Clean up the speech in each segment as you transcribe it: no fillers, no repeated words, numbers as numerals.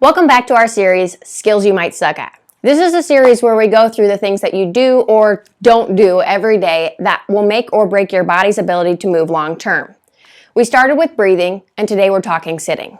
Welcome back to our series, Skills You Might Suck At. This is a series where we go through the things that you do or don't do every day that will make or break your body's ability to move long term. We started with breathing, and today we're talking sitting.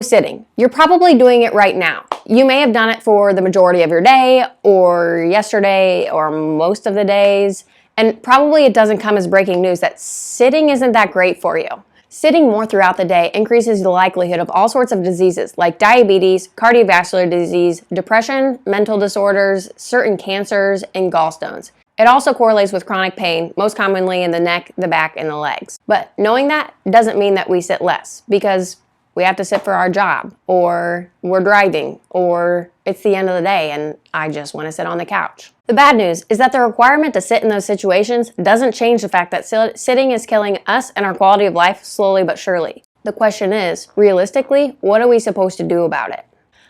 Sitting. You're probably doing it right now. You may have done it for the majority of your day, or yesterday, or most of the days, and probably it doesn't come as breaking news that sitting isn't that great for you. Sitting more throughout the day increases the likelihood of all sorts of diseases like diabetes, cardiovascular disease, depression, mental disorders, certain cancers, and gallstones. It also correlates with chronic pain, most commonly in the neck, the back, and the legs. But knowing that doesn't mean that we sit less, because we have to sit for our job, or we're driving, or it's the end of the day and I just want to sit on the couch. The bad news is that the requirement to sit in those situations doesn't change the fact that sitting is killing us and our quality of life slowly but surely. The question is, realistically, what are we supposed to do about it?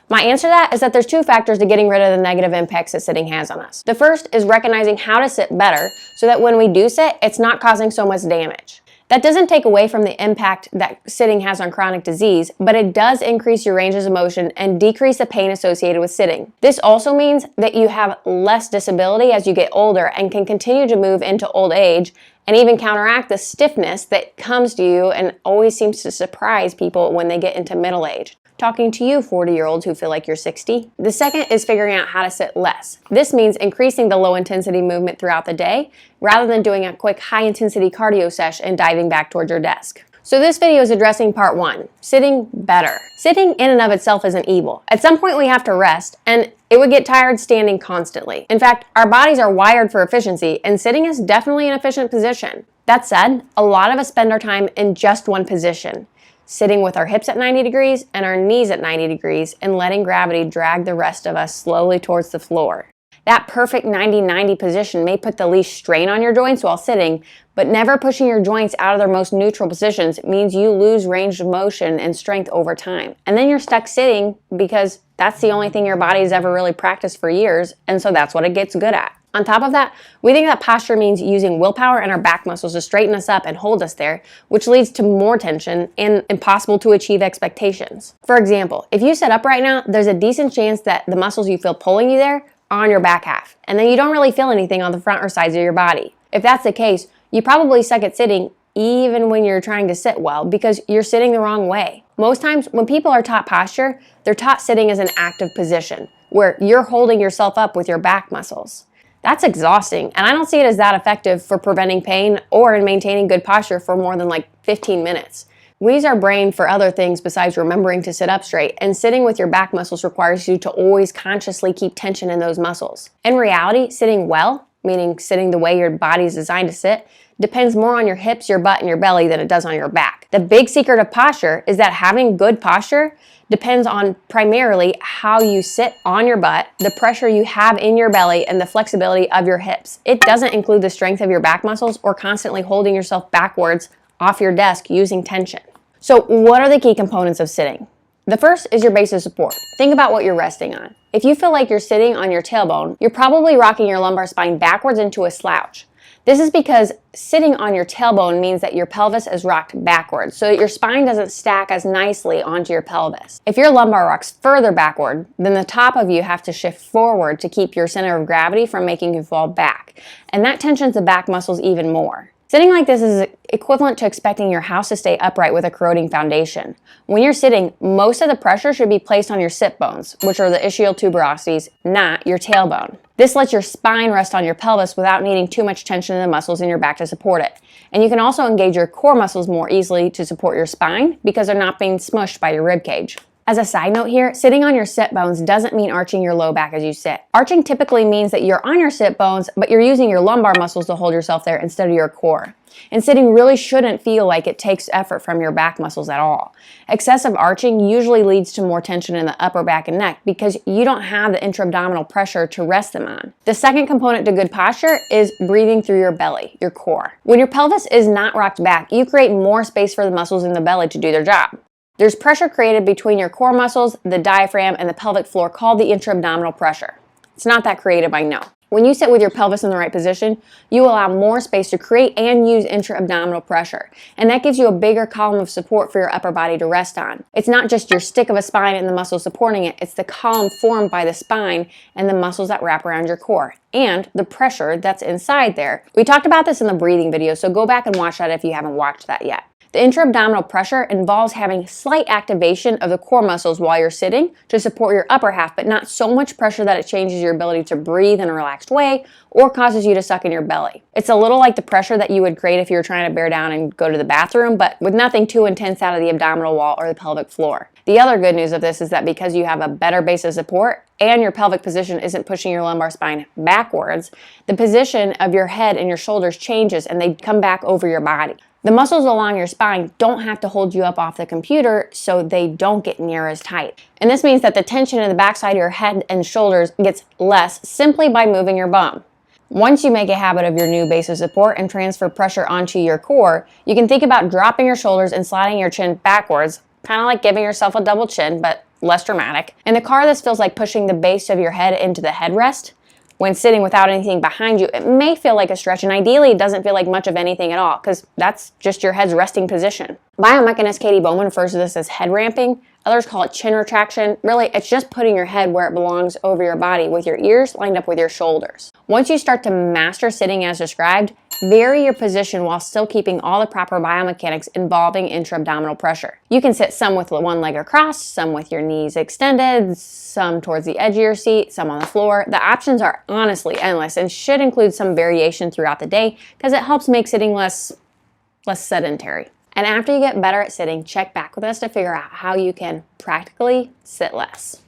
My answer to that is that there's two factors to getting rid of the negative impacts that sitting has on us. The first is recognizing how to sit better so that when we do sit, it's not causing so much damage. That doesn't take away from the impact that sitting has on chronic disease, but it does increase your ranges of motion and decrease the pain associated with sitting. This also means that you have less disability as you get older and can continue to move into old age and even counteract the stiffness that comes to you and always seems to surprise people when they get into middle age. Talking to you 40-year-olds who feel like you're 60. The second is figuring out how to sit less. This means increasing the low-intensity movement throughout the day rather than doing a quick high-intensity cardio sesh and diving back towards your desk. So this video is addressing part one, sitting better. Sitting in and of itself isn't evil. At some point we have to rest, and it would get tired standing constantly. In fact, our bodies are wired for efficiency, and sitting is definitely an efficient position. That said, a lot of us spend our time in just one position, sitting with our hips at 90 degrees and our knees at 90 degrees and letting gravity drag the rest of us slowly towards the floor. That perfect 90-90 position may put the least strain on your joints while sitting, but never pushing your joints out of their most neutral positions means you lose range of motion and strength over time. And then you're stuck sitting because that's the only thing your body's ever really practiced for years, and so that's what it gets good at. On top of that, we think that posture means using willpower and our back muscles to straighten us up and hold us there, which leads to more tension and impossible to achieve expectations. For example, if you sit up right now, there's a decent chance that the muscles you feel pulling you there are on your back half, and then you don't really feel anything on the front or sides of your body. If that's the case, you probably suck at sitting even when you're trying to sit well because you're sitting the wrong way. Most times when people are taught posture, they're taught sitting as an active position where you're holding yourself up with your back muscles. That's exhausting, and I don't see it as that effective for preventing pain or in maintaining good posture for more than like 15 minutes. We use our brain for other things besides remembering to sit up straight, and sitting with your back muscles requires you to always consciously keep tension in those muscles. In reality, sitting well, meaning sitting the way your body is designed to sit, depends more on your hips, your butt, and your belly than it does on your back. The big secret of posture is that having good posture depends on primarily how you sit on your butt, the pressure you have in your belly, and the flexibility of your hips. It doesn't include the strength of your back muscles or constantly holding yourself backwards off your desk using tension. So what are the key components of sitting? The first is your base of support. Think about what you're resting on. If you feel like you're sitting on your tailbone, you're probably rocking your lumbar spine backwards into a slouch. This is because sitting on your tailbone means that your pelvis is rocked backwards, so that your spine doesn't stack as nicely onto your pelvis. If your lumbar rocks further backward, then the top of you have to shift forward to keep your center of gravity from making you fall back, and that tensions the back muscles even more. Sitting like this is equivalent to expecting your house to stay upright with a corroding foundation. When you're sitting, most of the pressure should be placed on your sit bones, which are the ischial tuberosities, not your tailbone. This lets your spine rest on your pelvis without needing too much tension in the muscles in your back to support it. And you can also engage your core muscles more easily to support your spine because they're not being smushed by your rib cage. As a side note here, sitting on your sit bones doesn't mean arching your low back as you sit. Arching typically means that you're on your sit bones, but you're using your lumbar muscles to hold yourself there instead of your core. And sitting really shouldn't feel like it takes effort from your back muscles at all. Excessive arching usually leads to more tension in the upper back and neck because you don't have the intra-abdominal pressure to rest them on. The second component to good posture is breathing through your belly, your core. When your pelvis is not rocked back, you create more space for the muscles in the belly to do their job. There's pressure created between your core muscles, the diaphragm, and the pelvic floor called the intra-abdominal pressure. It's not that creative, I know. When you sit with your pelvis in the right position, you allow more space to create and use intra-abdominal pressure. And that gives you a bigger column of support for your upper body to rest on. It's not just your stick of a spine and the muscles supporting it, it's the column formed by the spine and the muscles that wrap around your core, and the pressure that's inside there. We talked about this in the breathing video, so go back and watch that if you haven't watched that yet. The intra-abdominal pressure involves having slight activation of the core muscles while you're sitting to support your upper half, but not so much pressure that it changes your ability to breathe in a relaxed way or causes you to suck in your belly. It's a little like the pressure that you would create if you were trying to bear down and go to the bathroom, but with nothing too intense out of the abdominal wall or the pelvic floor. The other good news of this is that because you have a better base of support and your pelvic position isn't pushing your lumbar spine backwards, the position of your head and your shoulders changes and they come back over your body. The muscles along your spine don't have to hold you up off the computer, so they don't get near as tight. And this means that the tension in the backside of your head and shoulders gets less simply by moving your bum. Once you make a habit of your new base of support and transfer pressure onto your core, you can think about dropping your shoulders and sliding your chin backwards, kind of like giving yourself a double chin, but less dramatic. In the car, this feels like pushing the base of your head into the headrest. When sitting without anything behind you, it may feel like a stretch, and ideally it doesn't feel like much of anything at all, because that's just your head's resting position. Biomechanist Katie Bowman refers to this as head ramping. Others call it chin retraction. Really, it's just putting your head where it belongs over your body with your ears lined up with your shoulders. Once you start to master sitting as described, vary your position while still keeping all the proper biomechanics involving intra-abdominal pressure. You can sit some with one leg across, some with your knees extended, some towards the edge of your seat, some on the floor. The options are honestly endless and should include some variation throughout the day because it helps make sitting less sedentary. And after you get better at sitting, check back with us to figure out how you can practically sit less.